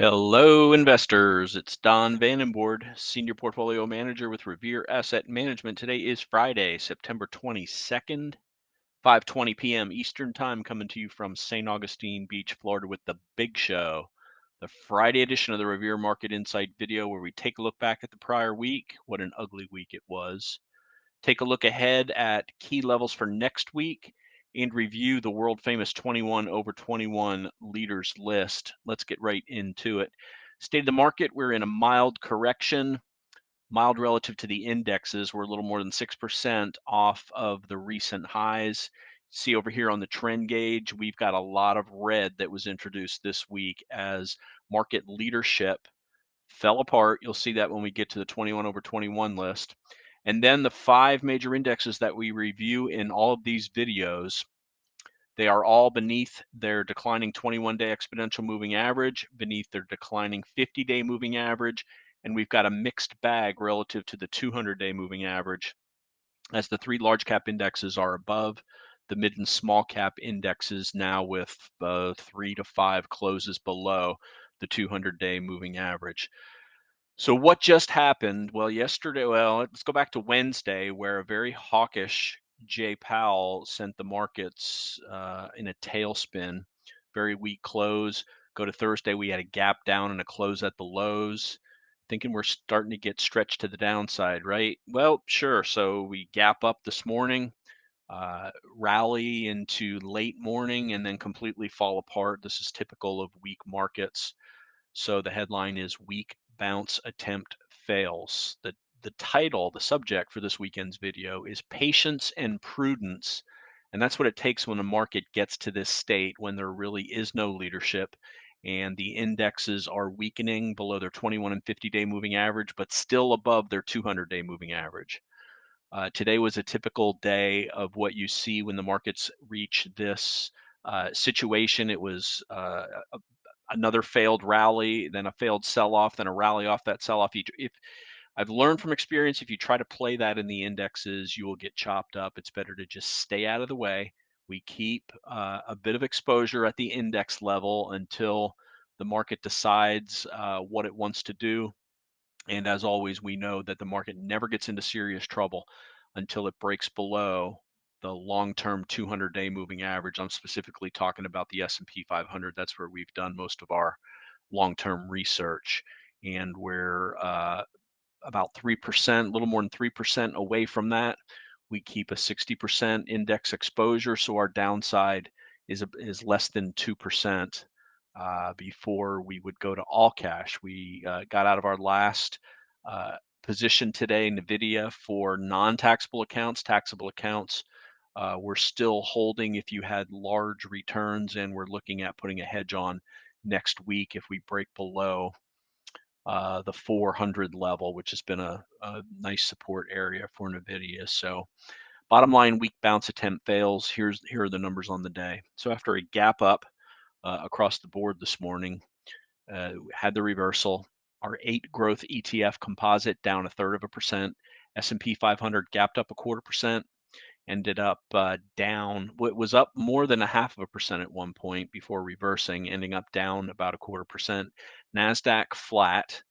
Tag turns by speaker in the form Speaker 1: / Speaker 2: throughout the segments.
Speaker 1: Hello, investors. It's Don Vandenbord, Senior Portfolio Manager with Revere Asset Management. Today is Friday, September 22nd, 5:20 p.m. Eastern Time, coming to you from St. Augustine Beach, Florida, with the Big Show, the Friday edition of the Revere Market Insight video, where we take a look back at the prior week. What an ugly week it was. Take a look ahead at key levels for next week and review the world famous 21 over 21 leaders list. Let's get right into it. State of the market, we're in a mild correction, mild relative to the indexes. We're a little more than 6% off of the recent highs. See over here on the trend gauge, we've got a lot of red that was introduced this week as market leadership fell apart. You'll see that when we get to the 21 over 21 list. And then the 5 major indexes that we review in all of these videos, they are all beneath their declining 21-day exponential moving average, beneath their declining 50-day moving average, and we've got a mixed bag relative to the 200-day moving average, as the 3 large cap indexes are above the mid and small cap indexes now, with 3 to 5 closes below the 200-day moving average. So what just happened? Well, let's go back to Wednesday, where a very hawkish Jay Powell sent the markets in a tailspin. Very weak close. Go to Thursday, we had a gap down and a close at the lows. Thinking we're starting to get stretched to the downside, right? Well, sure. So we gap up this morning, rally into late morning, and then completely fall apart. This is typical of weak markets. So the headline is "Weak Bounce Attempt Fails." The title, the subject for this weekend's video is "Patience and Prudence." And that's what it takes when the market gets to this state, when there really is no leadership and the indexes are weakening below their 21 and 50-day moving average, but still above their 200-day moving average. Today was a typical day of what you see when the markets reach this situation. It was another failed rally, then a failed sell-off, then a rally off that sell-off. If I've learned from experience, if you try to play that in the indexes, you will get chopped up. It's better to just stay out of the way. We keep a bit of exposure at the index level until the market decides what it wants to do. And as always, we know that the market never gets into serious trouble until it breaks below the long-term 200-day moving average. I'm specifically talking about the S&P 500. That's where we've done most of our long-term research, and we're about 3%, a little more than 3% away from that. We keep a 60% index exposure, so our downside is less than 2%. Before we would go to all cash, we got out of our last position today, NVIDIA, for non-taxable accounts. Taxable accounts, we're still holding if you had large returns, and we're looking at putting a hedge on next week if we break below the 400 level, which has been a nice support area for NVIDIA. So bottom line, weak bounce attempt fails. Here are the numbers on the day. So after a gap up across the board this morning, had the reversal. Our 8 growth ETF composite down 1/3%. S&P 500 gapped up 1/4%. Ended up down. It was up more than 0.5% at one point before reversing, ending up down about 1/4%. NASDAQ flat.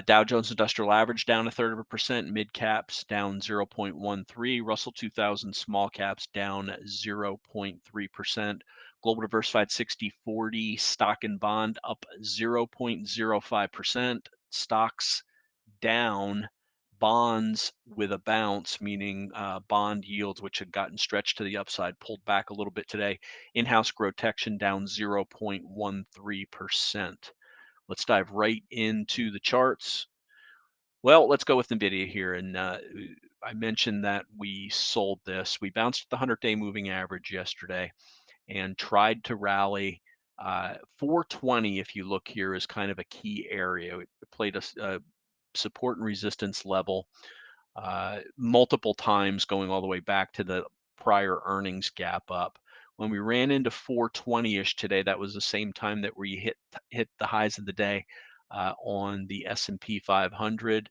Speaker 1: Dow Jones Industrial Average down 1/3%. Mid caps down 0.13. Russell 2000 small caps down 0.3%. Global Diversified 60/40 stock and bond up 0.05%. Stocks down. Bonds with a bounce, meaning bond yields, which had gotten stretched to the upside, pulled back a little bit today. In-house GROTECTION down 0.13%. Let's dive right into the charts. Well, let's go with NVIDIA here. And I mentioned that we sold this. We bounced the 100-day moving average yesterday and tried to rally. 420, if you look here, is kind of a key area. It played a support and resistance level multiple times, going all the way back to the prior earnings gap up. When we ran into 420-ish today, that was the same time that we hit the highs of the day on the S&P 500.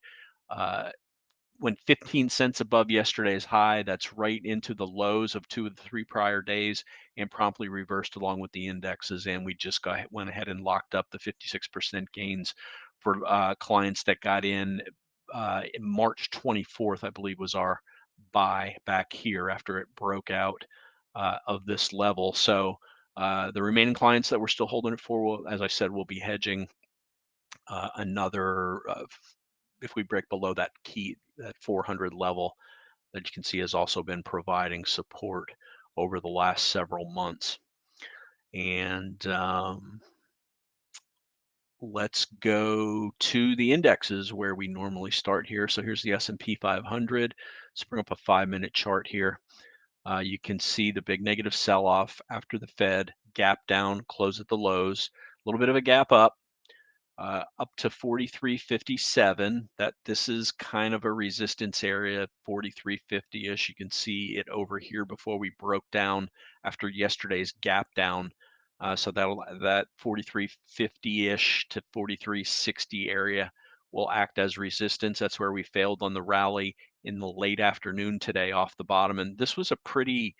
Speaker 1: went 15 cents above yesterday's high. That's right into the lows of 2 of the 3 prior days and promptly reversed along with the indexes. And we just went ahead and locked up the 56% gains for clients that got in March 24th, I believe was our buy back here after it broke out of this level. So the remaining clients that we're still holding it for, will, as I said, will be hedging another if we break below that 400 level that you can see has also been providing support over the last several months. And let's go to the indexes where we normally start here. So here's the S&P 500. Let's bring up a 5-minute chart here. You can see the big negative sell-off after the Fed gap down, close at the lows, a little bit of a gap up to 43.57. That this is kind of a resistance area, 43.50ish. You can see it over here before we broke down after yesterday's gap down. So that 43.50ish to 43.60 area will act as resistance. That's where we failed on the rally in the late afternoon today off the bottom, and this was a pretty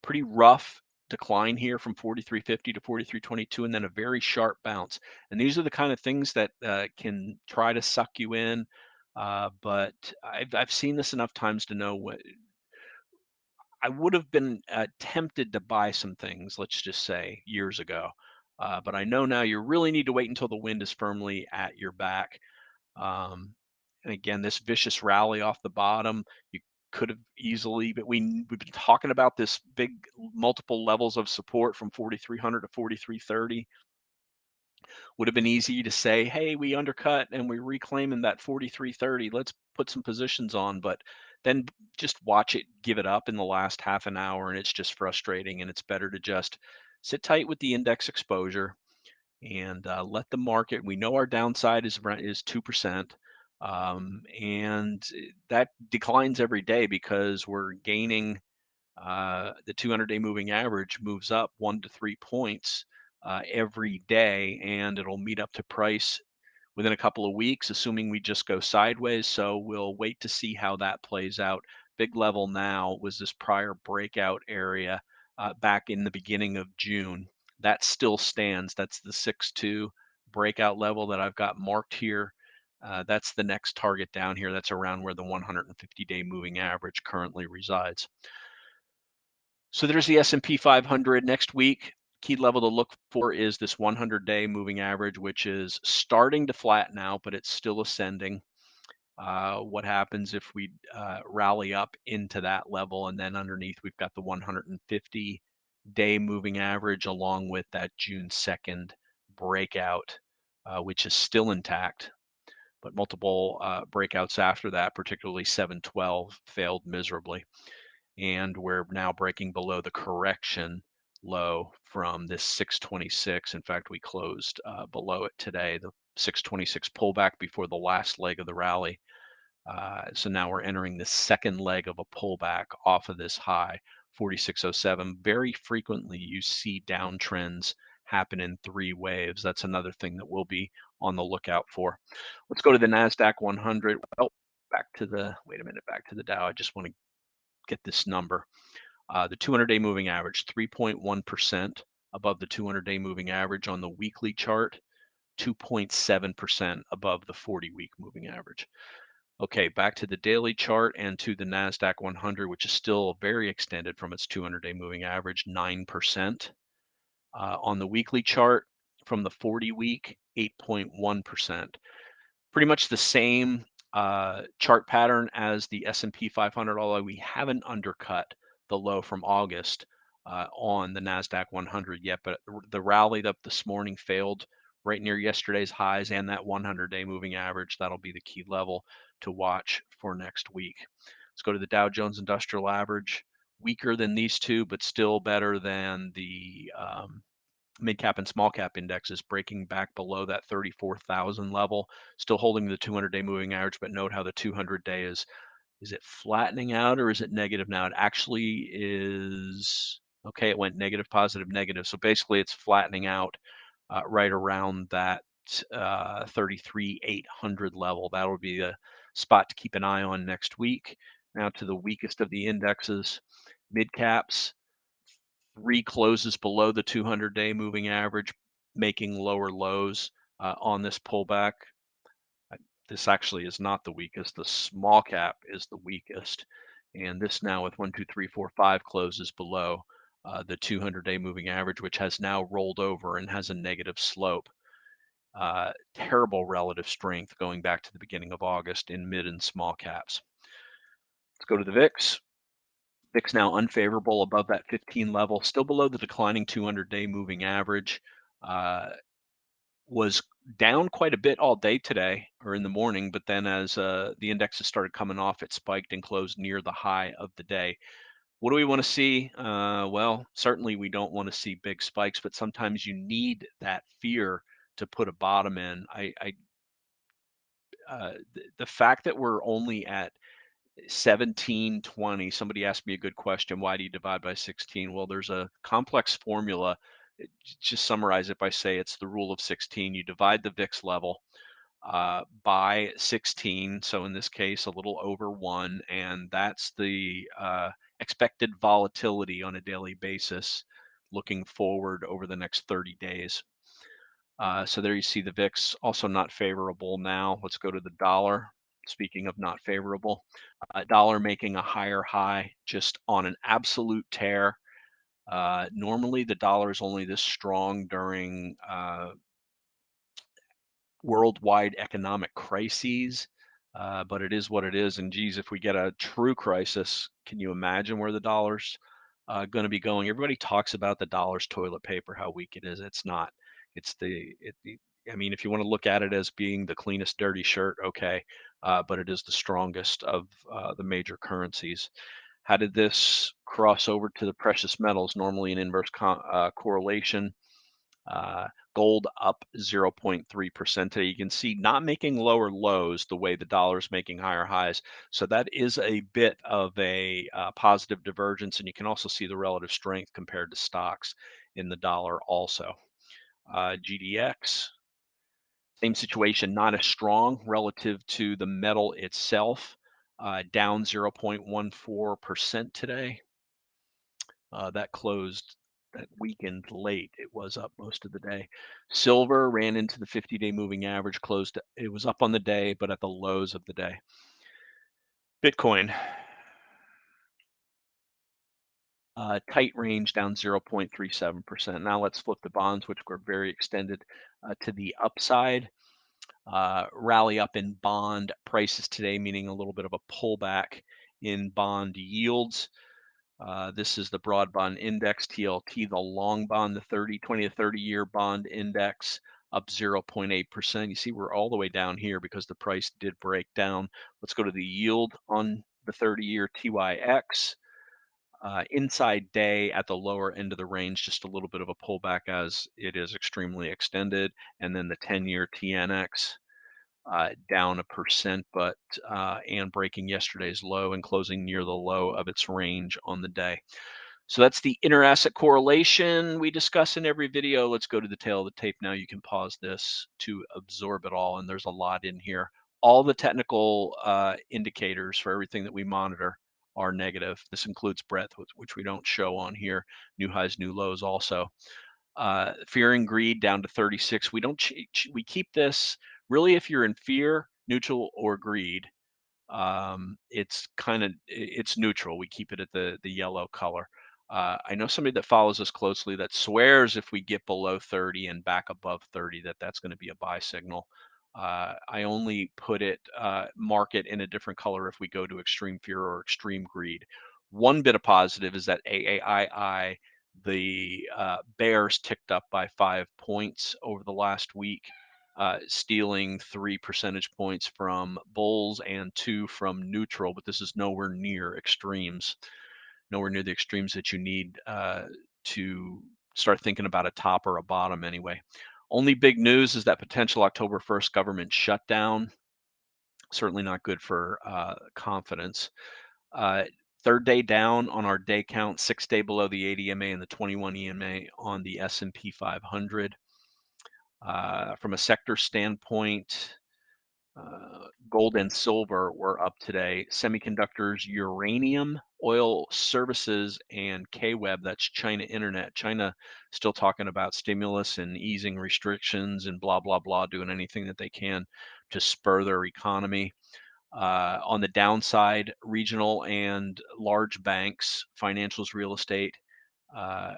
Speaker 1: rough decline here from 43.50 to 43.22, and then a very sharp bounce. And these are the kind of things that can try to suck you in. But I've seen this enough times to know what I would have been tempted to buy some things, let's just say years ago. But I know now you really need to wait until the wind is firmly at your back. Um, and again, this vicious rally off the bottom, you could have easily, but we've been talking about this big multiple levels of support from 4,300 to 4,330. Would have been easy to say, hey, we undercut and we're reclaiming that 4,330. Let's put some positions on, but then just watch it give it up in the last half an hour, and it's just frustrating. And it's better to just sit tight with the index exposure and let the market. We know our downside is 2%, and that declines every day because we're gaining. The 200-day moving average moves up 1 to 3 points every day, and it'll meet up to price within a couple of weeks, assuming we just go sideways. So we'll wait to see how that plays out. Big level now was this prior breakout area back in the beginning of June. That still stands. That's the 6.2 breakout level that I've got marked here. That's the next target down here. That's around where the 150-day moving average currently resides. So there's the S&P 500 next week. Key level to look for is this 100-day moving average, which is starting to flatten out, but it's still ascending. What happens if we rally up into that level, and then underneath we've got the 150-day moving average along with that June 2nd breakout, which is still intact, but multiple breakouts after that, particularly 712, failed miserably. And we're now breaking below the correction low from this 626. In fact, we closed below it today, the 626 pullback before the last leg of the rally. So now we're entering the second leg of a pullback off of this high, 4607. Very frequently you see downtrends happen in 3 waves. That's another thing that we'll be on the lookout for. Let's go to the NASDAQ 100. Well, back to the Dow. I just want to get this number. The 200-day moving average, 3.1% above the 200-day moving average on the weekly chart, 2.7% above the 40-week moving average. Okay, back to the daily chart and to the NASDAQ 100, which is still very extended from its 200-day moving average, 9%. On the weekly chart, from the 40-week, 8.1%. Pretty much the same chart pattern as the S&P 500, although we haven't undercut the low from August on the NASDAQ 100 yet, but the rally up this morning failed right near yesterday's highs and that 100-day moving average. That'll be the key level to watch for next week. Let's go to the Dow Jones Industrial Average. Weaker than these two, but still better than the mid cap and small cap indexes, breaking back below that 34,000 level, still holding the 200-day moving average. But note how the 200-day is it flattening out or is it negative now? It actually is. Okay, it went negative, positive, negative. So basically it's flattening out right around that 33,800 level. That will be spot to keep an eye on next week. Now to the weakest of the indexes, mid caps, 3 closes below the 200-day moving average, making lower lows on this pullback. This actually is not the weakest. The small cap is the weakest. And this now with 1, 2, 3, 4, 5 closes below the 200-day moving average, which has now rolled over and has a negative slope. Terrible relative strength going back to the beginning of August in mid and small caps. Let's go to the VIX. VIX now unfavorable above that 15 level, still below the declining 200-day moving average. Was down quite a bit all day today or in the morning, but then as the indexes started coming off, it spiked and closed near the high of the day. What do we want to see? Well, certainly we don't want to see big spikes, but sometimes you need that fear to put a bottom in. The fact that we're only at 1720, somebody asked me a good question, why do you divide by 16? Well, there's a complex formula. Just summarize it by say it's the rule of 16. You divide the VIX level by 16, so in this case a little over 1, and that's the expected volatility on a daily basis looking forward over the next 30 days. So there you see the VIX also not favorable now. Let's go to the dollar. Speaking of not favorable, dollar making a higher high just on an absolute tear. Normally the dollar is only this strong during worldwide economic crises, but it is what it is. And geez, if we get a true crisis, can you imagine where the dollar's going to be going? Everybody talks about the dollar's toilet paper, how weak it is. It's not. It's I mean, if you want to look at it as being the cleanest dirty shirt, okay, but it is the strongest of the major currencies. How did this cross over to the precious metals? Normally an inverse correlation. Uh, Gold up 0.3% today. You can see not making lower lows the way the dollar's making higher highs. So that is a bit of a positive divergence. And you can also see the relative strength compared to stocks in the dollar also. GDX, same situation, not as strong relative to the metal itself, down 0.14% today. That closed that weekend late. It was up most of the day. Silver ran into the 50-day moving average, closed. It was up on the day, but at the lows of the day. Bitcoin, tight range down 0.37%. Now let's flip the bonds, which were very extended to the upside. Rally up in bond prices today, meaning a little bit of a pullback in bond yields. This is the broad bond index, TLT, the long bond, the 20 to 30-year bond index, up 0.8%. You see we're all the way down here because the price did break down. Let's go to the yield on the 30-year TYX. Inside day at the lower end of the range, just a little bit of a pullback as it is extremely extended. And then the 10-year TNX. Down 1%, but and breaking yesterday's low and closing near the low of its range on the day. So that's the inter-asset correlation we discuss in every video. Let's go to the tail of the tape now. You can pause this to absorb it all, and there's a lot in here. All the technical indicators for everything that we monitor are negative. This includes breadth, which we don't show on here. New highs, new lows also. Fear and greed down to 36. We don't we keep this really if you're in fear, neutral, or greed. It's neutral. We keep it at the yellow color. I know somebody that follows us closely that swears if we get below 30 and back above 30 that's going to be a buy signal. I only put it mark it in a different color if we go to extreme fear or extreme greed. One bit of positive is that AAII, the bears ticked up by 5 points over the last week, stealing 3 percentage points from bulls and 2 from neutral, but this is nowhere near extremes, nowhere near the extremes that you need to start thinking about a top or a bottom anyway. Only big news is that potential October 1st government shutdown. Certainly not good for confidence. Third day down on our day count, 6th day below the 80 EMA and the 21 EMA on the S&P 500. From a sector standpoint, Gold and silver were up today. Semiconductors, uranium, oil services, and KWeb, that's China Internet. China still talking about stimulus and easing restrictions and blah, blah, blah, doing anything that they can to spur their economy. On the downside, regional and large banks, financials, real estate, uh,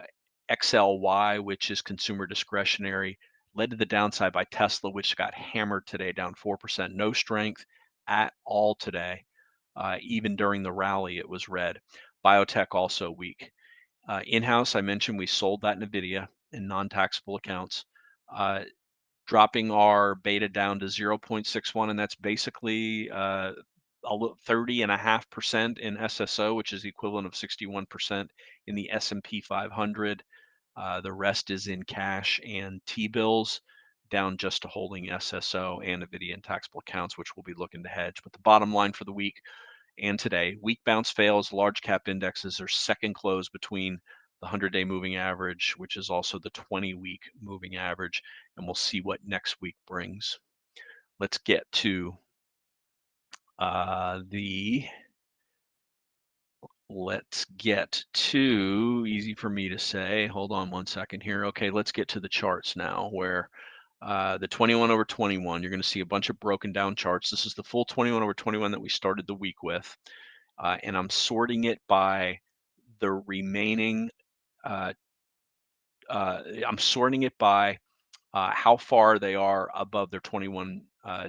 Speaker 1: XLY, which is consumer discretionary, led to the downside by Tesla, which got hammered today, down 4%. No strength at all today. Even during the rally, it was red. Biotech also weak. In-house, I mentioned we sold that NVIDIA in non-taxable accounts. Dropping our beta down to 0.61, and that's basically 30.5% in SSO, which is the equivalent of 61% in the S&P 500. The rest is in cash and T-bills, down just to holding SSO and NVIDIA and taxable accounts, which we'll be looking to hedge. But the bottom line for the week and today, weak bounce fails, large cap indexes are second close between the 100-day moving average, which is also the 20-week moving average, and we'll see what next week brings. Let's get to easy for me to say, hold on one second here. Okay, let's get to the charts now, where the 21 over 21, you're going to see a bunch of broken down charts. This is the full 21 over 21 that we started the week with, and I'm sorting it by the remaining, I'm sorting it by how far they are above their 21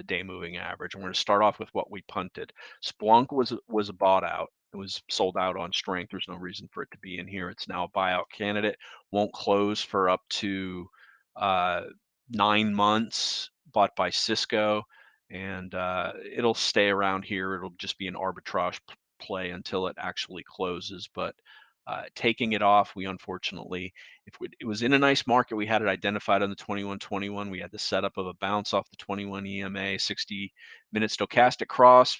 Speaker 1: day moving average. I'm going to start off with what we punted. Splunk was bought out. It was sold out on strength. There's no reason for it to be in here. It's now a buyout candidate. Won't close for up to uh, 9 months. Bought by Cisco, and it'll stay around here. It'll just be an arbitrage play until it actually closes. But taking it off, we unfortunately, it was in a nice market, we had it identified on the 2121. We had the setup of a bounce off the 21 EMA, 60-minute stochastic cross.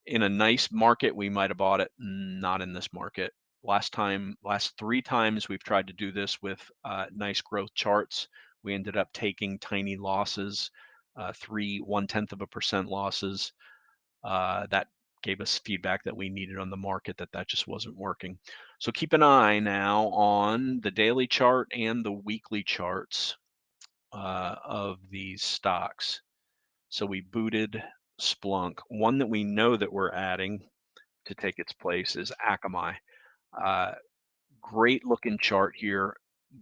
Speaker 1: In a nice market, we might have bought it. Not in this market. Last 3 times we've tried to do this with nice growth charts, we ended up taking tiny losses, 0.1% losses. That gave us feedback that we needed on the market, that just wasn't working. So keep an eye now on the daily chart and the weekly charts of these stocks. So we booted Splunk. One that we know that we're adding to take its place is Akamai. Great looking chart here.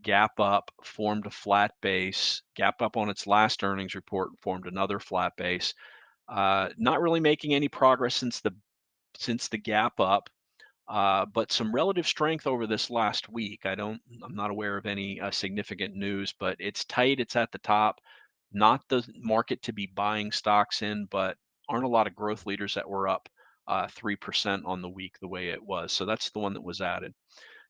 Speaker 1: Gap up, formed a flat base. Gap up on its last earnings report, formed another flat base. Not really making any progress since the gap up, but some relative strength over this last week. I'm not aware of any significant news, but it's tight. It's at the top. Not the market to be buying stocks in, but aren't a lot of growth leaders that were up 3% on the week the way it was. So that's the one that was added.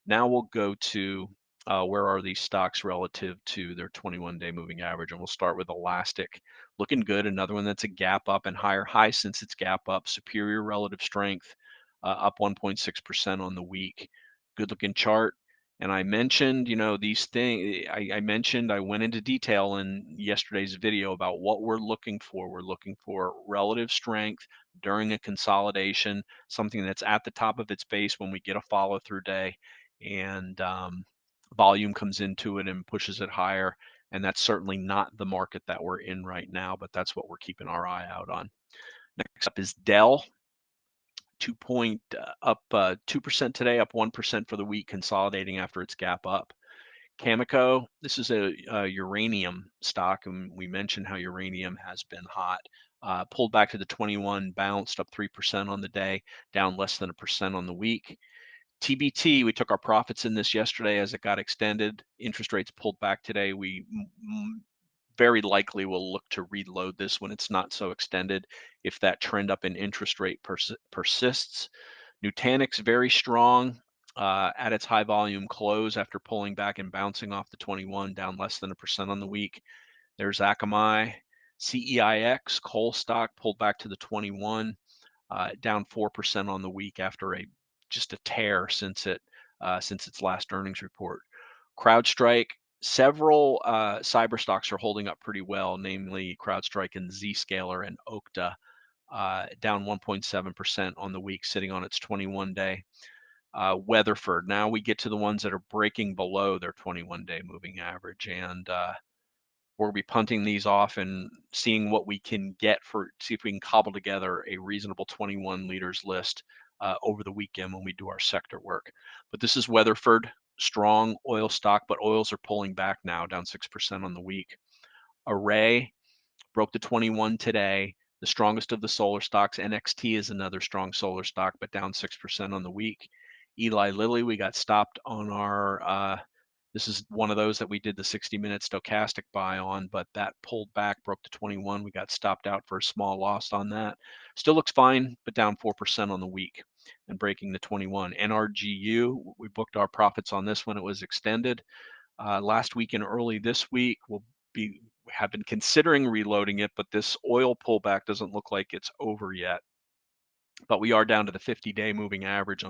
Speaker 1: Now we'll go to where are these stocks relative to their 21-day moving average, and we'll start with Elastic. Looking good. Another one that's a gap up and higher high since it's gap up. Superior relative strength, up 1.6% on the week. Good looking chart. And I mentioned, these things. I went into detail in yesterday's video about what we're looking for. We're looking for relative strength during a consolidation, something that's at the top of its base when we get a follow through day, and volume comes into it and pushes it higher. And that's certainly not the market that we're in right now, but that's what we're keeping our eye out on. Next up is Dell. 2% today, up 1% for the week, consolidating after its gap up. Cameco, this is a uranium stock, and we mentioned how uranium has been hot. Pulled back to the 21, bounced up 3% on the day, down less than 1% on the week. TBT, we took our profits in this yesterday as it got extended. Interest rates pulled back today. We very likely will look to reload this when it's not so extended if that trend up in interest rate persists. Nutanix, very strong at its high volume close after pulling back and bouncing off the 21, down less than 1% on the week. There's Akamai. CEIX, coal stock, pulled back to the 21, down 4% on the week after just a tear since its last earnings report. CrowdStrike, Several cyber stocks are holding up pretty well, namely CrowdStrike and Zscaler and Okta, down 1.7% on the week, sitting on its 21-day. Weatherford. Now we get to the ones that are breaking below their 21-day moving average, and we'll be punting these off and seeing what we can get see if we can cobble together a reasonable 21 leaders list over the weekend when we do our sector work. But this is Weatherford, strong oil stock, but oils are pulling back now, down 6% on the week. Array broke the 21 today, the strongest of the solar stocks. NXT is another strong solar stock, but down 6% on the week. Eli Lilly, we got stopped on our this is one of those that we did the 60-minute stochastic buy on, but that pulled back, broke to 21. We got stopped out for a small loss on that. Still looks fine, but down 4% on the week and breaking the 21. NRGU, we booked our profits on this when it was extended. Last week and early this week, we have been considering reloading it, but this oil pullback doesn't look like it's over yet. But we are down to the 50-day moving average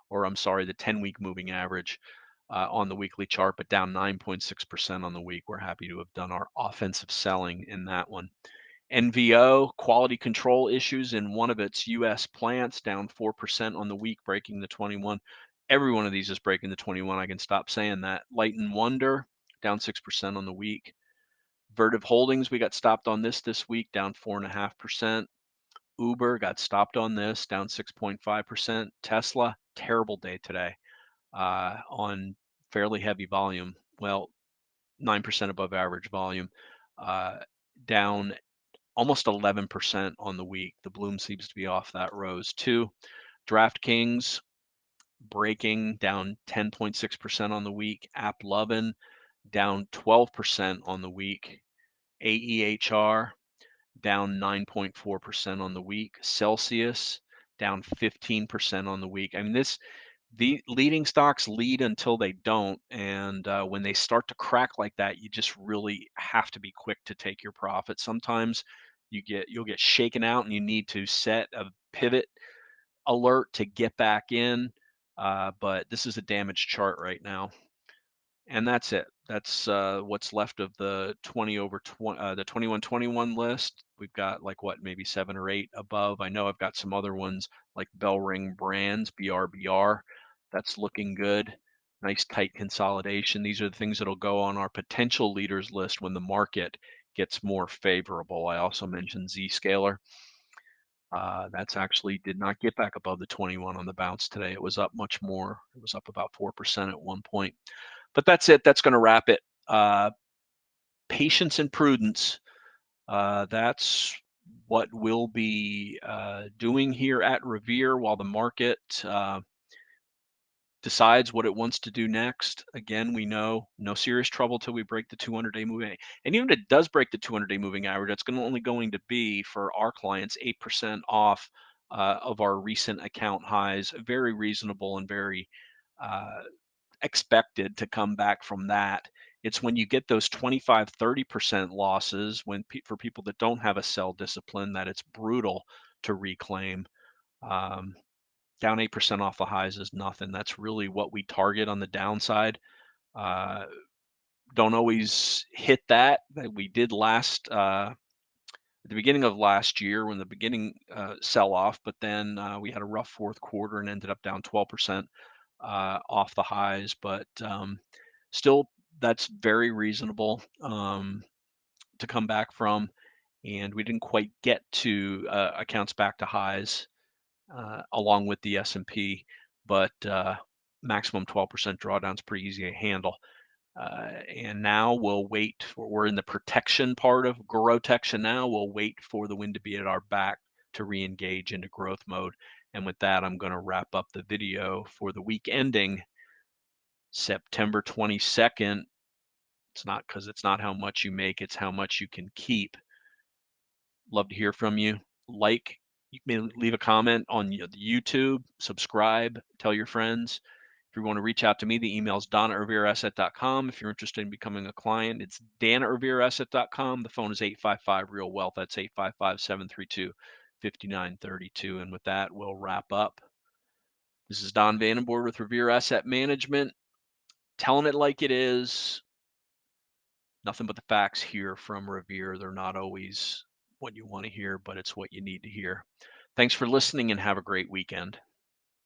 Speaker 1: or I'm sorry, the 10-week moving average on the weekly chart, but down 9.6% on the week. We're happy to have done our offensive selling in that one. NVO, quality control issues in one of its U.S. plants, down 4% on the week, breaking the 21. Every one of these is breaking the 21. I can stop saying that. Light and Wonder, down 6% on the week. Vertiv Holdings, we got stopped on this week, down 4.5%. Uber got stopped on this, down 6.5%. Tesla, terrible day today on fairly heavy volume. Well, 9% above average volume, down almost 11% on the week. The bloom seems to be off that rose too. DraftKings breaking, down 10.6% on the week. AppLovin down 12% on the week. AEHR down 9.4% on the week. Celsius down 15% on the week. I mean, the leading stocks lead until they don't, and when they start to crack like that, you just really have to be quick to take your profit. Sometimes you'll get shaken out, and you need to set a pivot alert to get back in. But this is a damaged chart right now. And that's it. That's what's left of the 20 over 20, the 21-21 list. We've got like what, maybe 7 or 8 above. I know I've got some other ones like Bellring Brands, BRBR. That's looking good. Nice tight consolidation. These are the things that'll go on our potential leaders list when the market gets more favorable. I also mentioned Zscaler. That's actually did not get back above the 21 on the bounce today. It was up much more. It was up about 4% at one point. But that's it. That's going to wrap it. Patience and prudence. That's what we'll be doing here at Revere while the market decides what it wants to do next. Again, we know no serious trouble till we break the 200-day moving. And even if it does break the 200-day moving average, that's only going to be for our clients 8% off of our recent account highs. Very reasonable and very expected to come back from that. It's when you get those 25-30% losses for people that don't have a sell discipline that it's brutal to reclaim. Down 8% off the highs is nothing. That's really what we target on the downside. Don't always hit that. We did at the beginning of last year when the beginning sell off, but then we had a rough fourth quarter and ended up down 12% off the highs. But still, that's very reasonable to come back from. And we didn't quite get to accounts back to highs along with the S&P, but maximum 12% drawdown is pretty easy to handle. And now we'll wait. We're in the protection part of GROTECTION now. We'll wait for the wind to be at our back to re-engage into growth mode. And with that, I'm going to wrap up the video for the week ending September 22nd. It's not how much you make, it's how much you can keep. Love to hear from you. You can leave a comment on the YouTube, subscribe, tell your friends. If you want to reach out to me, the email is don@revereasset.com. If you're interested in becoming a client, it's dan@revereasset.com. The phone is 855-REAL-WEALTH. That's 855-732-5932. And with that, we'll wrap up. This is Don Vandenbord with Revere Asset Management. Telling it like it is. Nothing but the facts here from Revere. They're not always what you want to hear, but it's what you need to hear. Thanks for listening and have a great weekend.